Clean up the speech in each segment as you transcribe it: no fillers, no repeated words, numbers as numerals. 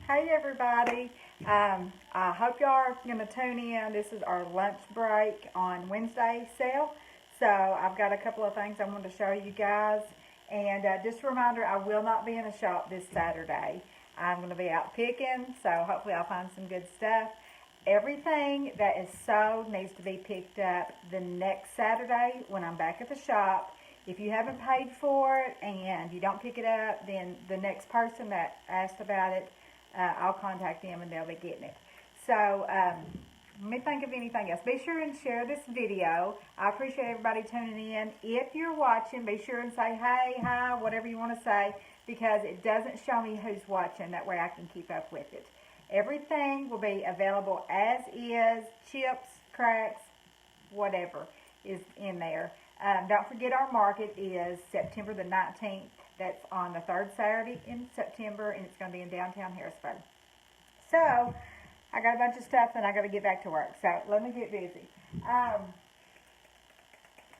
Hey everybody, I hope y'all are going to tune in. This is our lunch break on Wednesday sale. So I've got a couple of things I want to show you guys. And just a reminder, I will not be in the shop this Saturday. I'm going to be out picking, so hopefully I'll find some good stuff. Everything that is sold needs to be picked up the next Saturday when I'm back at the shop. If you haven't paid for it and you don't pick it up, then the next person that asked about it, I'll contact them and they'll be getting it. So let me think of anything else. Be sure and share this video. I appreciate everybody tuning in. If you're watching, be sure and say hey, hi, whatever you want to say, because it doesn't show me who's watching. That way I can keep up with it. Everything will be available as is, chips, cracks, whatever is in there. Don't forget our market is September the 19th. That's on the third Saturday in September, and it's going to be in downtown Harrisburg. So, I got a bunch of stuff, and I got to get back to work. So, let me get busy.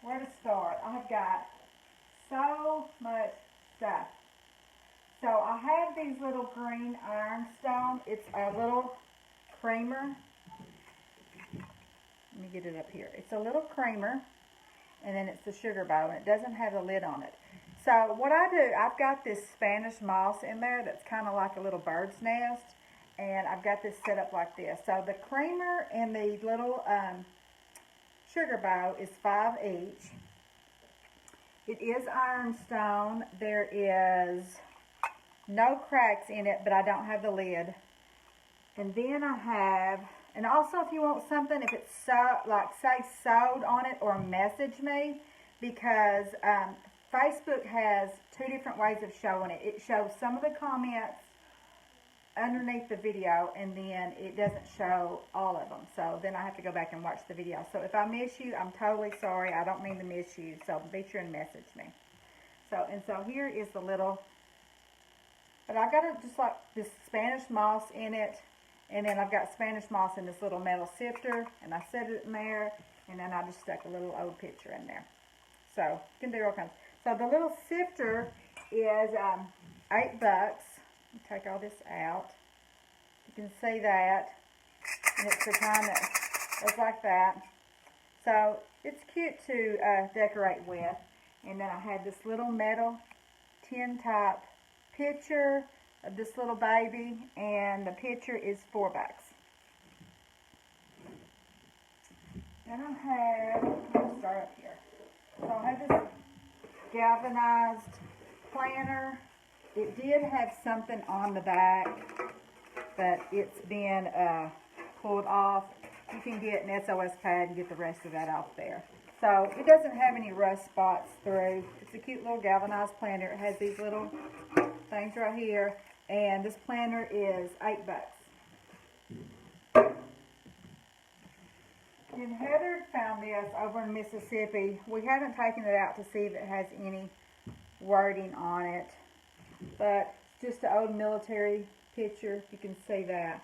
Where to start? I've got so much stuff. So, I have these little green ironstone. It's a little creamer. Let me get it up here. It's a little creamer, and then it's the sugar bowl, and it doesn't have a lid on it. So what I do, I've got this Spanish moss in there that's kind of like a little bird's nest, and I've got this set up like this. So the creamer and the little sugar bowl is $5 each. It is ironstone. There is no cracks in it, but I don't have the lid. And then I have, and also if you want something, if it's so, like say sold on it, or message me, because Facebook has two different ways of showing it. It shows some of the comments underneath the video, and then it doesn't show all of them. So then I have to go back and watch the video. So if I miss you, I'm totally sorry. I don't mean to miss you. So be sure and message me. So here is the little, but I got it just like this Spanish moss in it, and then I've got Spanish moss in this little metal sifter, and I set it in there, and then I just stuck a little old picture in there. So you can do all kinds. So the little sifter is $8. Take all this out. You can see that. And it's the kind that looks like that. So it's cute to decorate with. And then I had this little metal tin type pitcher of this little baby, and the pitcher is $4. Then I have, let's start up here. So I have this galvanized planner. It did have something on the back, but it's been pulled off. You can get an SOS pad and get the rest of that off there. So it doesn't have any rust spots through. It's a cute little galvanized planner. It has these little things right here, and this planner is $8. And Heather found this over in Mississippi. We haven't taken it out to see if it has any wording on it, but it's just an old military picture. You can see that.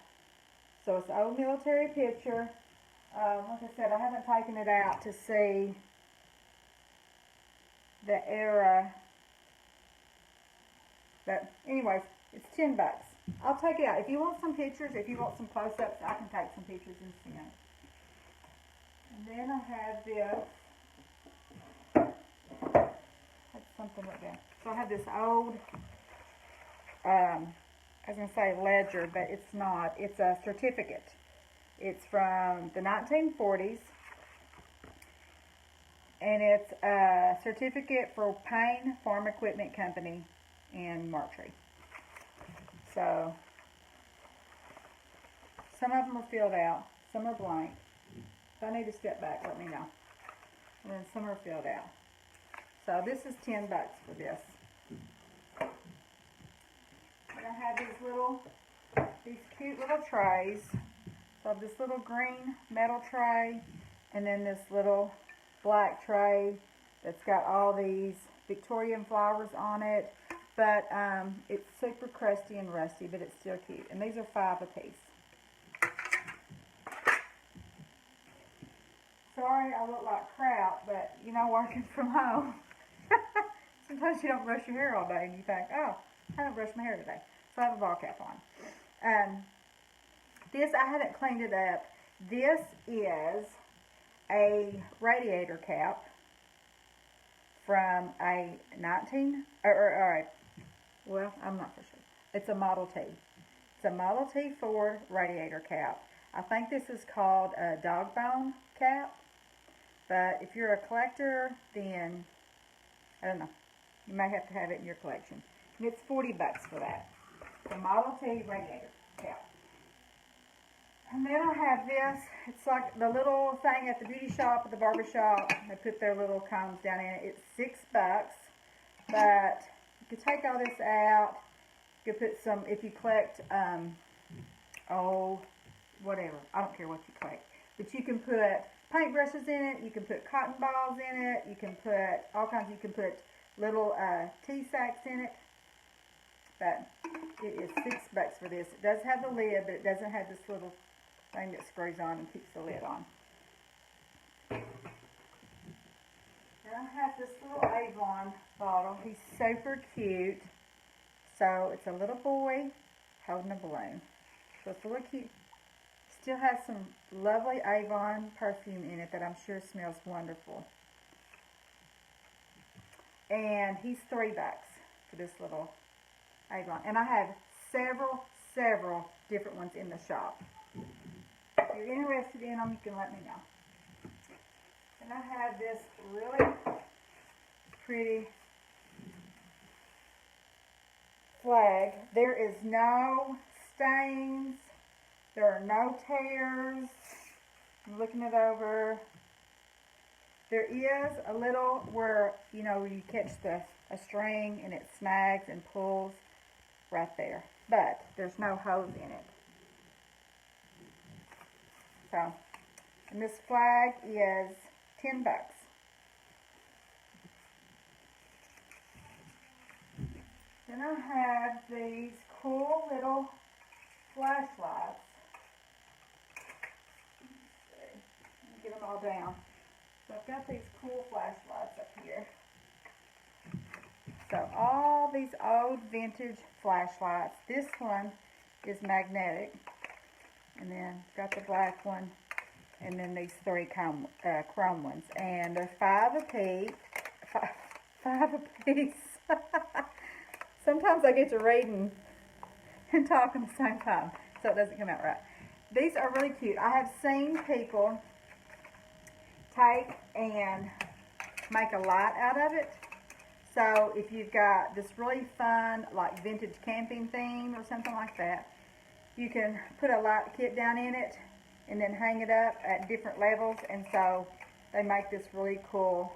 So it's an old military picture. Like I said, I haven't taken it out to see the era. But anyways, it's $10. I'll take it out. If you want some pictures, if you want some close-ups, I can take some pictures and send them. And then I have this, that's something right there. So I have this old, I was going to say ledger, but it's not. It's a certificate. It's from the 1940s, and it's a certificate for Payne Farm Equipment Company in Martree. So some of them are filled out, some are blank. If I need to step back, let me know. And then some are filled out. So this is $10 for this. And I have these cute little trays. So this little green metal tray, and then this little black tray that's got all these Victorian flowers on it. But it's super crusty and rusty, but it's still cute. And these are $5 a piece. Sorry I look like crap, but you know, working from home, sometimes you don't brush your hair all day and you think, oh, I haven't brushed my hair today. So I have a ball cap on. This, I haven't cleaned it up. This is a radiator cap from a well, I'm not for sure. It's a Model T. It's a Model T Ford radiator cap. I think this is called a dog bone cap, but if you're a collector, then, I don't know, you may have to have it in your collection. And it's $40 for that. The Model T radiator cap. And then I have this. It's like the little thing at the beauty shop, at the barber shop. They put their little combs down in it. It's $6, but you could take all this out. You could put some, if you collect, whatever. I don't care what you collect. But you can put paintbrushes in it. You can put cotton balls in it. You can put all kinds. You can put little tea sacks in it. But it is $6 for this. It does have the lid, but it doesn't have this little thing that screws on and keeps the lid on. And I have this little Avon bottle. He's super cute. So it's a little boy holding a balloon. So it's a little cute. Still has some lovely Avon perfume in it that I'm sure smells wonderful. And he's $3 for this little Avon. And I have several different ones in the shop. If you're interested in them, you can let me know. And I have this really pretty flag. There is no stains. There are no tears. I'm looking it over. There is a little where, you know, you catch a string and it snags and pulls right there. But there's no hose in it. So, and this flag is $10. Then I have these cool little flashlights. Let me get them all down. So I've got these cool flashlights up here. So all these old vintage flashlights. This one is magnetic. And then got the black one. And then these three chrome ones. And they're five apiece. Sometimes I get to reading and talking at the same time, so it doesn't come out right. These are really cute. I have seen people take and make a light out of it. So if you've got this really fun, like vintage camping theme or something like that, you can put a light kit down in it and then hang it up at different levels. And so they make this really cool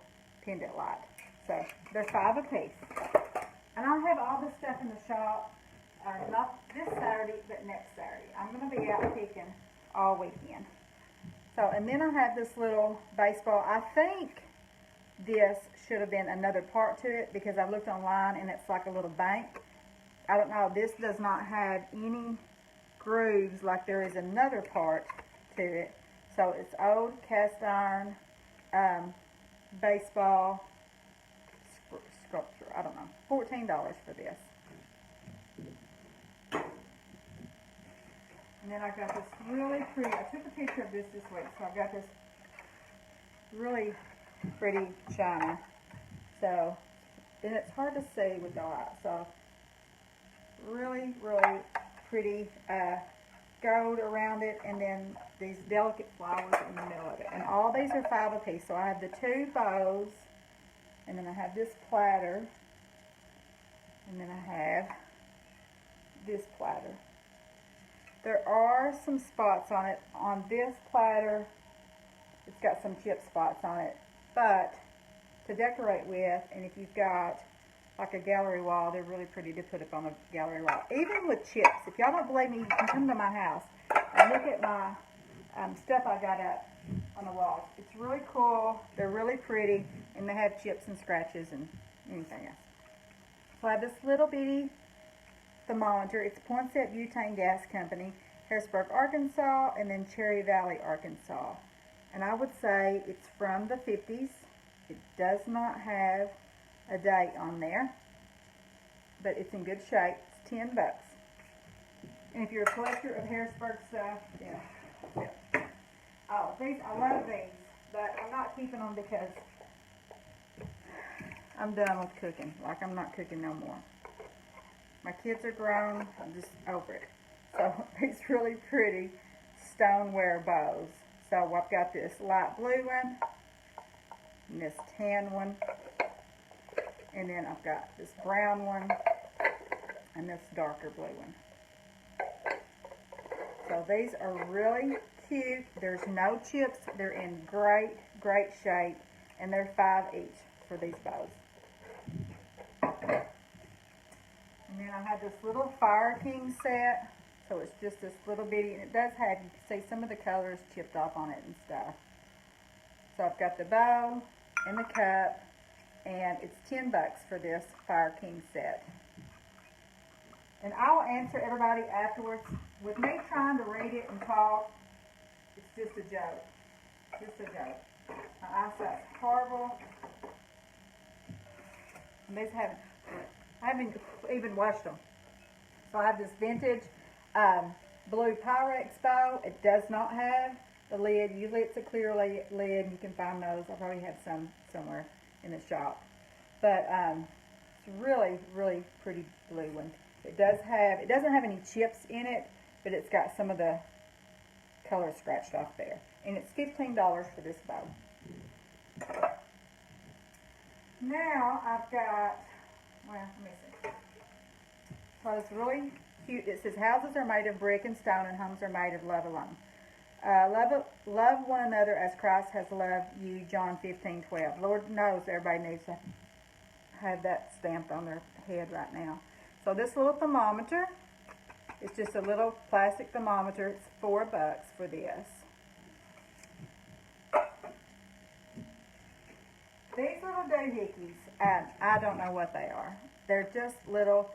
pendant light. So they're 5 apiece. And I'll have all this stuff in the shop, not this Saturday, but next Saturday. I'm going to be out picking all weekend. So, and then I have this little baseball. I think this should have been another part to it because I looked online and it's like a little bank. I don't know. This does not have any grooves like there is another part to it. So it's old cast iron baseball sculpture. I don't know. $14 for this. And then I've got this really pretty, I took a picture of this week, so I've got this really pretty china. So, and it's hard to see with the light. So, really pretty gold around it, and then these delicate flowers in the middle of it. And all these are 5 apiece. So I have the 2 bows, and then I have this platter, and then I have this platter. There are some spots on it. On this platter, it's got some chip spots on it. But to decorate with, and if you've got like a gallery wall, they're really pretty to put up on a gallery wall. Even with chips. If y'all don't believe me, you can come to my house and look at my stuff I got up on the walls. It's really cool. They're really pretty, and they have chips and scratches and anything else. So I have this little bitty thermometer. It's Poinsett Butane Gas Company, Harrisburg, Arkansas, and then Cherry Valley, Arkansas. And I would say it's from the 50s. It does not have a date on there, but it's in good shape. It's $10. And if you're a collector of Harrisburg stuff, yeah. Oh, these, I love these, but I'm not keeping them because I'm done with cooking. Like, I'm not cooking no more. My kids are grown, I'm just over it. So, these really pretty stoneware bows. So, I've got this light blue one, and this tan one, and then I've got this brown one, and this darker blue one. So these are really cute. There's no chips. They're in great, great shape, and they're $5 each for these bows. And then I have this little Fire King set. So it's just this little bitty, and it does have, you can see some of the colors chipped off on it and stuff. So I've got the bow and the cup, and it's $10 for this Fire King set. And I'll answer everybody afterwards. With me trying to read it and talk, it's just a joke. Just a joke. My eyesight's horrible. And these I haven't even washed them. So I have this vintage blue Pyrex bow. It does not have the lid. Usually it's a clear lid. You can find those. I probably have some somewhere in the shop. But it's a really, really pretty blue one. It doesn't have any chips in it, but it's got some of the color scratched off there. And it's $15 for this bow. Now I've got, well, let me see. So it's really cute. It says, houses are made of brick and stone, and homes are made of love alone. Love one another as Christ has loved you, John 15:12. Lord knows everybody needs to have that stamped on their head right now. So this little thermometer, it's just a little plastic thermometer. It's $4 for this. These little doohickeys, I don't know what they are. They're just little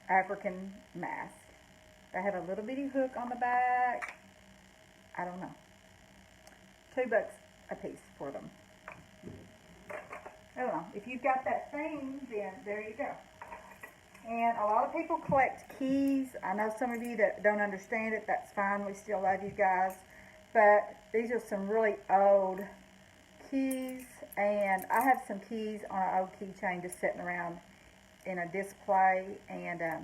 African masks. They have a little bitty hook on the back. I don't know. $2 a piece for them. I don't know. If you've got that thing, then there you go. And a lot of people collect keys. I know some of you that don't understand it. That's fine. We still love you guys. But these are some really old keys. And I have some keys on an old keychain just sitting around in a display. And I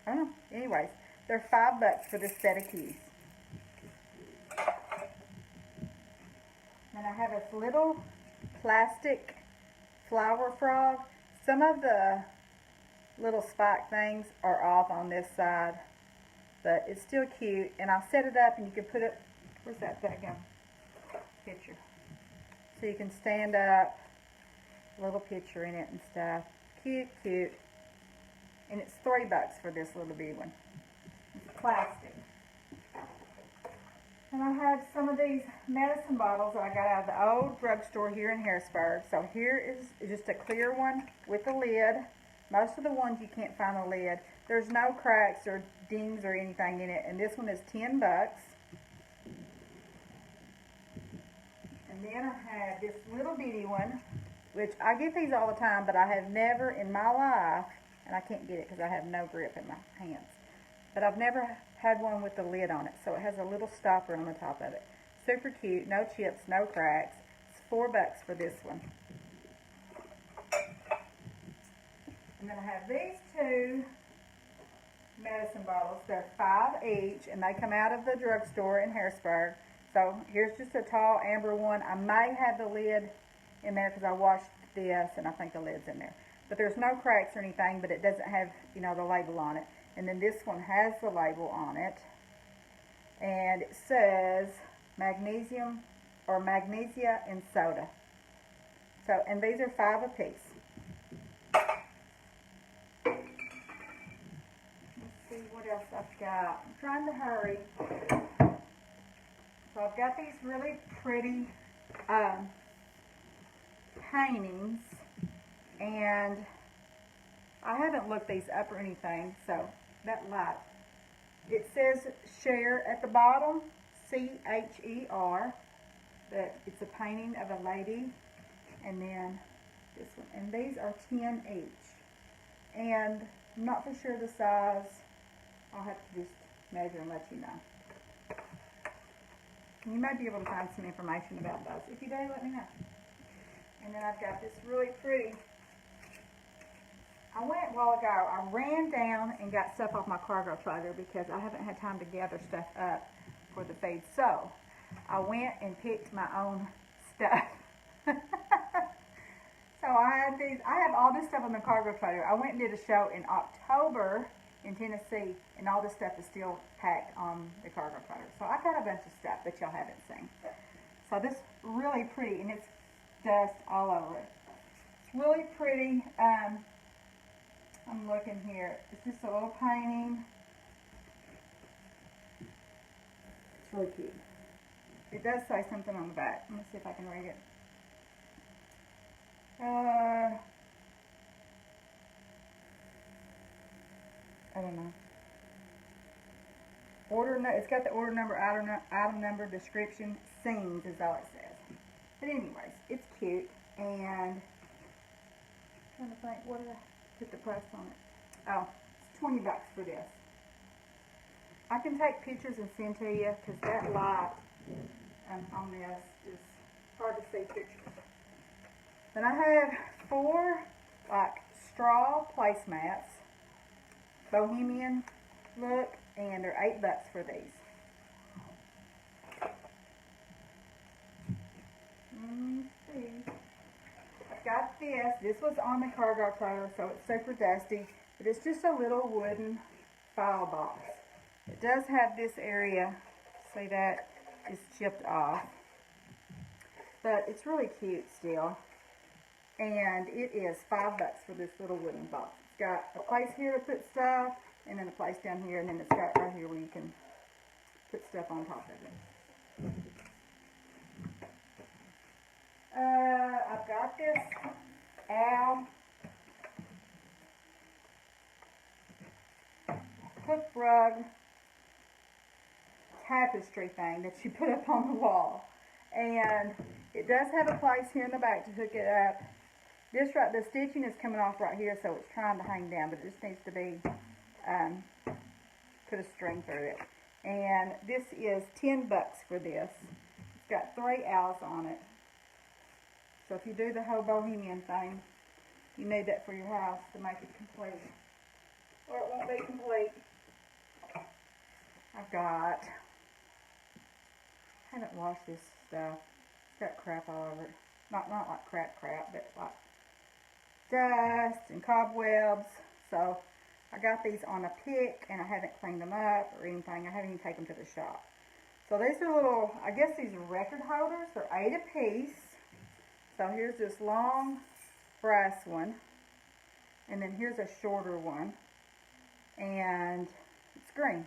don't know. Anyways, they're $5 for this set of keys. And I have this little plastic flower frog. Some of the little spike things are off on this side, but it's still cute. And I'll set it up, and you can put it, where's that daggum picture? So you can stand up, a little picture in it and stuff. Cute, cute. And it's $3 for this little bitty one. It's plastic. And I have some of these medicine bottles that I got out of the old drugstore here in Harrisburg. So here is just a clear one with a lid. Most of the ones you can't find a lid. There's no cracks or dings or anything in it. And this one is $10. And then I have this little bitty one, which I get these all the time, but I have never in my life, and I can't get it because I have no grip in my hands, but I've never had one with the lid on it. So it has a little stopper on the top of it. Super cute, no chips, no cracks. It's $4 for this one. And then I have these two medicine bottles. They're $5 each, and they come out of the drugstore in Harrisburg. So here's just a tall amber one. I may have the lid in there because I washed this, and I think the lid's in there. But there's no cracks or anything, but it doesn't have, you know, the label on it. And then this one has the label on it, and it says magnesium or magnesia in soda. So, and these are $5 a piece. Let's see what else I've got. I'm trying to hurry. So I've got these really pretty paintings, and I haven't looked these up or anything, so that light. It says share at the bottom, C-H-E-R, but it's a painting of a lady, and then this one. And these are 10 each. And I'm not for sure the size. I'll have to just measure and let you know. You may be able to find some information about those. If you do, let me know. And then I've got this really pretty. I went a while ago, I ran down and got stuff off my cargo trailer because I haven't had time to gather stuff up for the feed. So I went and picked my own stuff. So I have all this stuff on the cargo trailer. I went and did a show in October in Tennessee, and all this stuff is still packed on the cargo trailer. So I've got a bunch of stuff that y'all haven't seen. So this is really pretty, and it's dust all over it. It's really pretty. I'm looking here. It's just a little painting. It's really cute. It does say something on the back. Let me see if I can read it. I don't know. It's got the order number, item number, description, scenes is all it says. But anyways, it's cute, and I'm trying to think, what did I put the price on it? Oh, it's 20 bucks for this. I can take pictures and send to you because that light on this is hard to see pictures. Then I have 4 like straw placemats, bohemian look, and they're 8 bucks for these. Let me see. I've got this. This was on the cargo trailer, so it's super dusty, but it's just a little wooden file box. It does have this area, see that, is chipped off, but it's really cute still. And it is 5 bucks for this little wooden box. It's got a place here to put stuff, and then a place down here, and then it's got right here where you can put stuff on top of it. I've got this owl hook rug tapestry thing that you put up on the wall. And it does have a place here in the back to hook it up. The stitching is coming off right here, so it's trying to hang down, but it just needs to be, put a string through it. And this is 10 bucks for this. It's got 3 owls on it. So if you do the whole bohemian thing, you need that for your house to make it complete. Or it won't be complete. I haven't washed this stuff. It's got crap all over it. Not like crap, but like dust and cobwebs. So I got these on a pick, and I haven't cleaned them up or anything. I haven't even taken them to the shop. So these are little, I guess these are record holders. They're 8 a piece. So here's this long brass one, and then here's a shorter one, and it's green.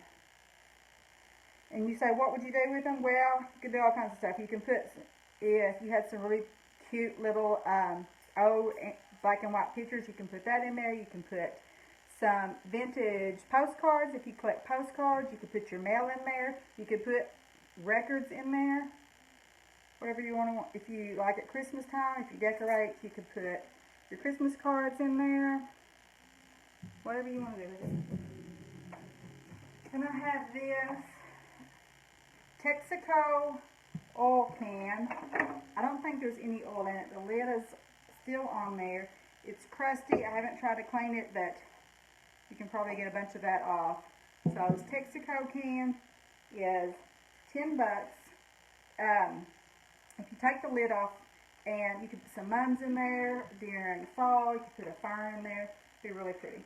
And you say, what would you do with them? Well, you can do all kinds of stuff. You can put, if you had some really cute little old black and white pictures, you can put that in there. You can put some vintage postcards. If you collect postcards, you could put your mail in there. You could put records in there. Whatever you want to, if you like at Christmas time, if you decorate, you could put your Christmas cards in there. Whatever you want to do with it. And I have this Texaco oil can. I don't think there's any oil in it. The lid is still on there. It's crusty. I haven't tried to clean it, but you can probably get a bunch of that off. So this Texaco can is 10 bucks. If you take the lid off, and you can put some mums in there during the fall, you can put a fire in there. It'd be really pretty.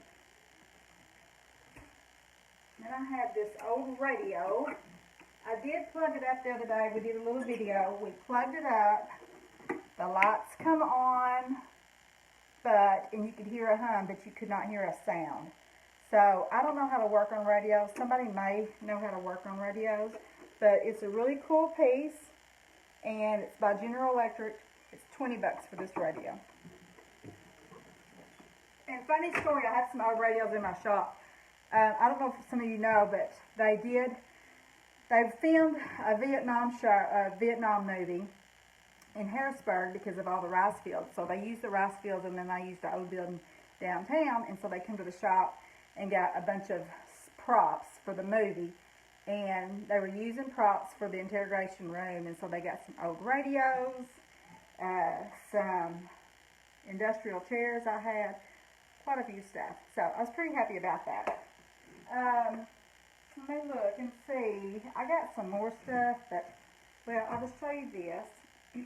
Then I have this old radio. I did plug it up the other day. We did a little video. We plugged it up. The lights come on, and you could hear a hum, but you could not hear a sound. So I don't know how to work on radios. Somebody may know how to work on radios, but it's a really cool piece. And it's by General Electric. It's 20 bucks for this radio. And funny story, I have some old radios in my shop. I don't know if some of you know, but they filmed a Vietnam movie in Harrisburg because of all the rice fields. So they used the rice fields, and then they used the old building downtown, and so they come to the shop and got a bunch of props for the movie. and they were using props for the interrogation room, and so they got some old radios, some industrial chairs I had, quite a few stuff. So I was pretty happy about that. Let me look and see. I got some more stuff, but, well, I'll just show you this.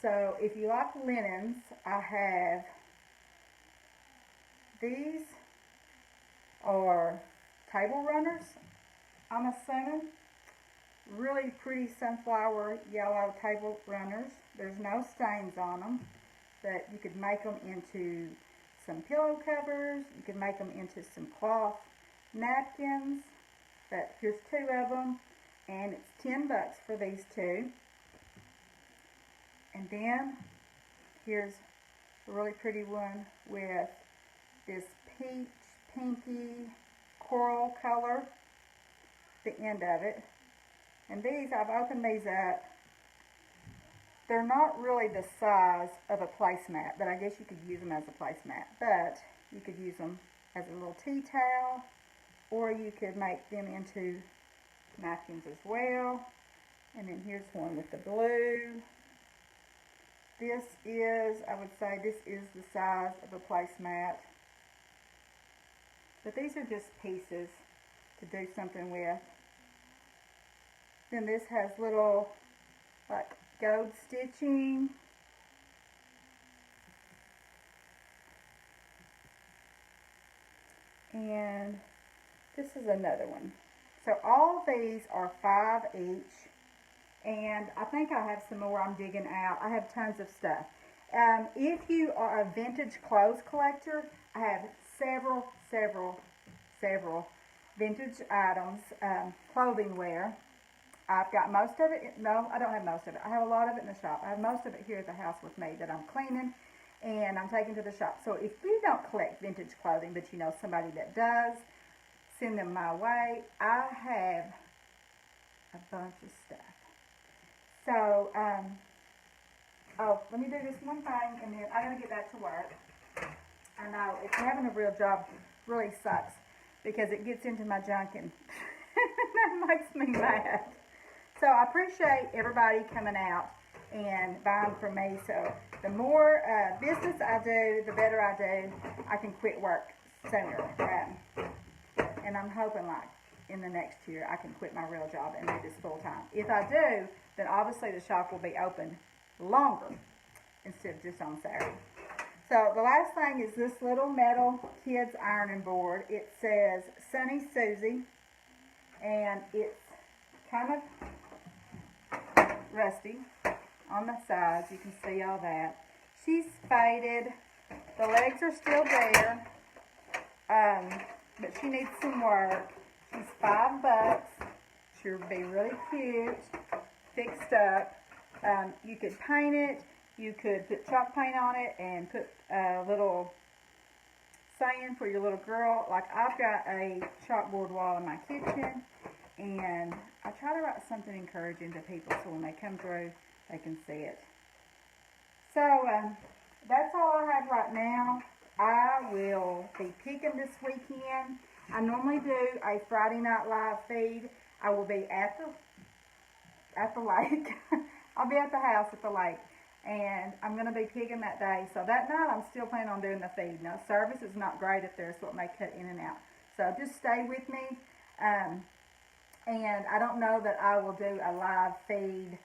So if you like linens, I have these are table runners, I'm assuming. Really pretty sunflower yellow table runners. There's no stains on them, but you could make them into some pillow covers. You could make them into some cloth napkins. But here's 2 of them, and it's $10 for these 2. And then here's a really pretty one with this peach, pinky, coral color, the end of it. And these, I've opened these up. They're not really the size of a placemat, but I guess you could use them as a placemat. But you could use them as a little tea towel, or you could make them into napkins as well. And then here's one with the blue. This is, I would say, this is the size of a placemat. But these are just pieces to do something with. Then this has little, like, gold stitching. And this is another one. So all of these are $5 each. And I think I have some more I'm digging out. I have tons of stuff. If you are a vintage clothes collector, I have several vintage items, clothing wear. I've got most of it. No, I don't have most of it. I have a lot of it in the shop. I have most of it here at the house with me that I'm cleaning and I'm taking to the shop. So if you don't collect vintage clothing, but you know somebody that does, send them my way. I have a bunch of stuff. So, oh, let me do this one thing, and then I gotta get back to work. I know, it's having a real job really sucks, because it gets into my junk, and that makes me mad. So, I appreciate everybody coming out and buying from me. So, the more business I do, the better I do. I can quit work sooner. And I'm hoping, like, in the next year, I can quit my real job and do this full time. If I do, then obviously the shop will be open longer instead of just on Saturday. So the last thing is this little metal kids ironing board. It says Sunny Susie, and it's kind of rusty on the sides. You can see all that. She's faded. The legs are still there, but she needs some work. She's $5. She'll be really cute, fixed up. You could paint it. You could put chalk paint on it and put a little saying for your little girl. Like, I've got a chalkboard wall in my kitchen, and I try to write something encouraging to people so when they come through, they can see it. So, that's all I have right now. I will be picking this weekend. I normally do a Friday night live feed. I will be at the lake. I'll be at the house at the lake, and I'm going to be picking that day. So that night I'm still planning on doing the feed. Now, service is not great up there, so it may cut in and out. So just stay with me. And I don't know that I will do a live feed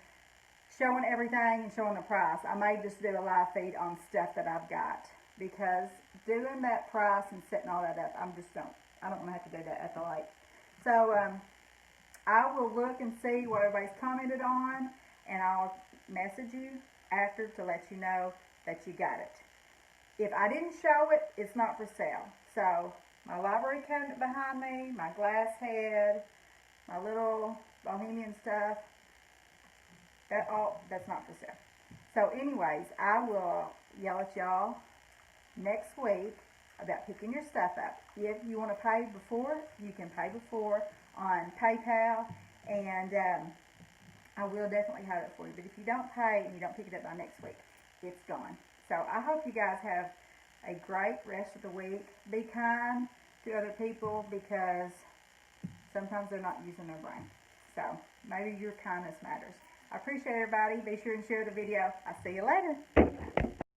showing everything and showing the price. I may just do a live feed on stuff that I've got, because doing that price and setting all that up, I don't want to have to do that at the lake. So I will look and see what everybody's commented on, and I'll message you after to let you know that you got it. If I didn't show it, it's not for sale. So my library cabinet behind me, my glass head, my little bohemian stuff, that's not for sale. So anyways, I will yell at y'all next week about picking your stuff up. If you want to pay before, you can pay before on PayPal, and I will definitely have it for you. But if you don't pay and you don't pick it up by next week, it's gone. So I hope you guys have a great rest of the week. Be kind to other people, because sometimes they're not using their brain. So maybe your kindness matters. I appreciate everybody. Be sure and share the video. I'll see you later.